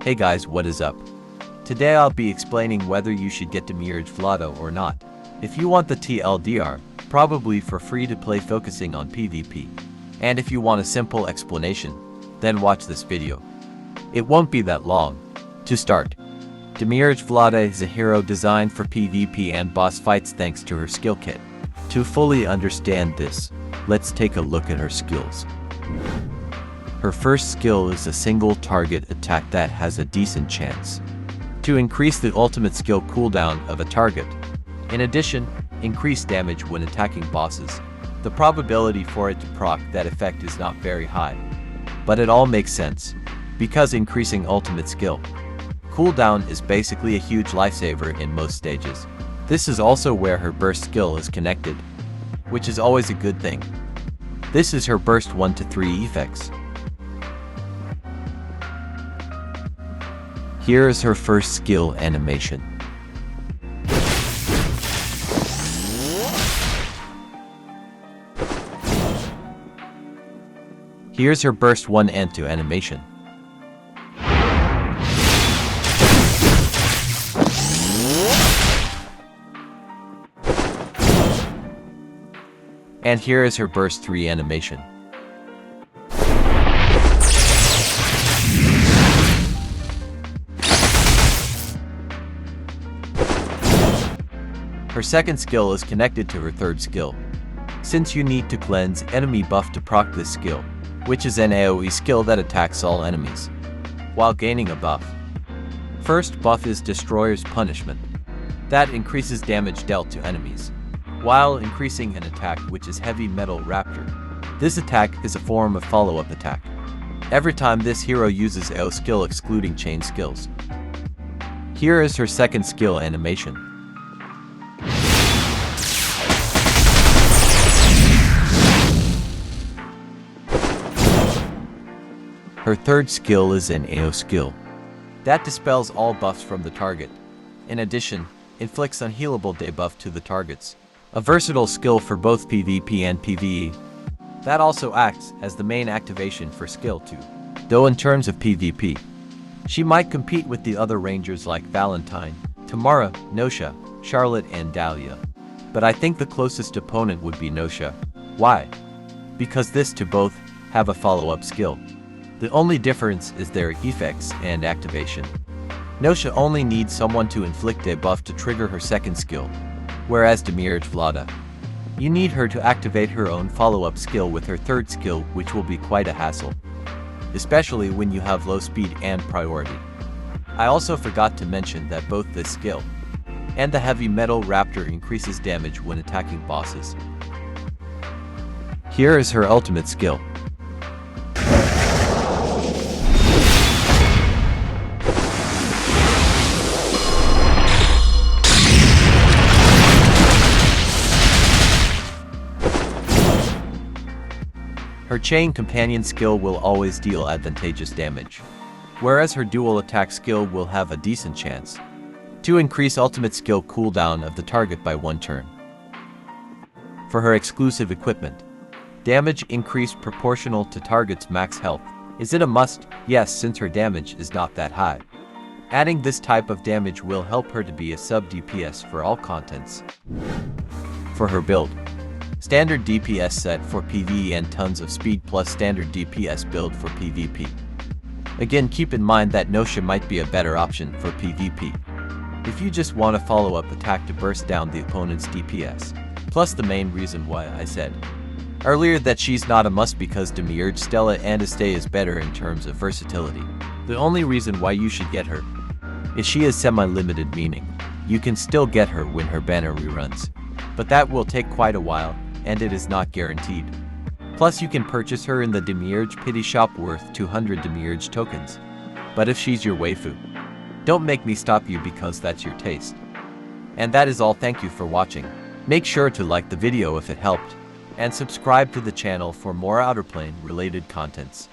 Hey guys, what is up? Today I'll be explaining whether you should get Demiurge Vlada or not. If you want the TLDR, probably for free to play focusing on PvP. And if you want a simple explanation, then watch this video. It won't be that long. To start, Demiurge Vlada is a hero designed for PvP and boss fights thanks to her skill kit. To fully understand this, let's take a look at her skills. Her first skill is a single target attack that has a decent chance to increase the ultimate skill cooldown of a target. In addition, increase damage when attacking bosses. The probability for it to proc that effect is not very high, but it all makes sense, because increasing ultimate skill cooldown is basically a huge lifesaver in most stages. This is also where her burst skill is connected, which is always a good thing. This is her burst 1 to 3 effects. Here is her first skill animation. Here's her burst 1 and 2 animation. And here is her burst 3 animation. Her second skill is connected to her third skill, since you need to cleanse enemy buff to proc this skill, which is an AoE skill that attacks all enemies, while gaining a buff. First buff is Destroyer's Punishment. That increases damage dealt to enemies, while increasing an attack which is Heavy Metal Raptor. This attack is a form of follow-up attack. Every time this hero uses AO skill excluding chain skills. Here is her second skill animation. Her third skill is an AO skill. That dispels all buffs from the target. In addition, inflicts unhealable debuff to the targets. A versatile skill for both PvP and PvE. That also acts as the main activation for skill 2. Though in terms of PvP, she might compete with the other rangers like Valentine, Tamara, Nosha, Charlotte and Dahlia. But I think the closest opponent would be Nosha. Why? Because this to both have a follow-up skill. The only difference is their effects and activation. Nosha only needs someone to inflict a buff to trigger her second skill, whereas Demiurge Vlada, you need her to activate her own follow-up skill with her third skill, which will be quite a hassle, especially when you have low speed and priority. I also forgot to mention that both this skill and the Heavy Metal Raptor increases damage when attacking bosses. Here is her ultimate skill. Her Chain Companion skill will always deal advantageous damage, whereas her dual attack skill will have a decent chance to increase ultimate skill cooldown of the target by 1 turn. For her exclusive equipment, damage increase proportional to target's max health. Is it a must? Yes, since her damage is not that high. Adding this type of damage will help her to be a sub DPS for all contents. For her build, standard DPS set for PvE and tons of speed plus standard DPS build for PvP. Again, keep in mind that Nosha might be a better option for PvP if you just want a follow-up attack to burst down the opponent's DPS. Plus the main reason why I said earlier that she's not a must because Demiurge Stella and Estei is better in terms of versatility. The only reason why you should get her is she is semi-limited, meaning you can still get her when her banner reruns, but that will take quite a while and it is not guaranteed. Plus you can purchase her in the Demiurge Pity Shop worth 200 Demiurge tokens. But if she's your waifu, don't make me stop you because that's your taste. And that is all. Thank you for watching. Make sure to like the video if it helped, and subscribe to the channel for more Outerplane related contents.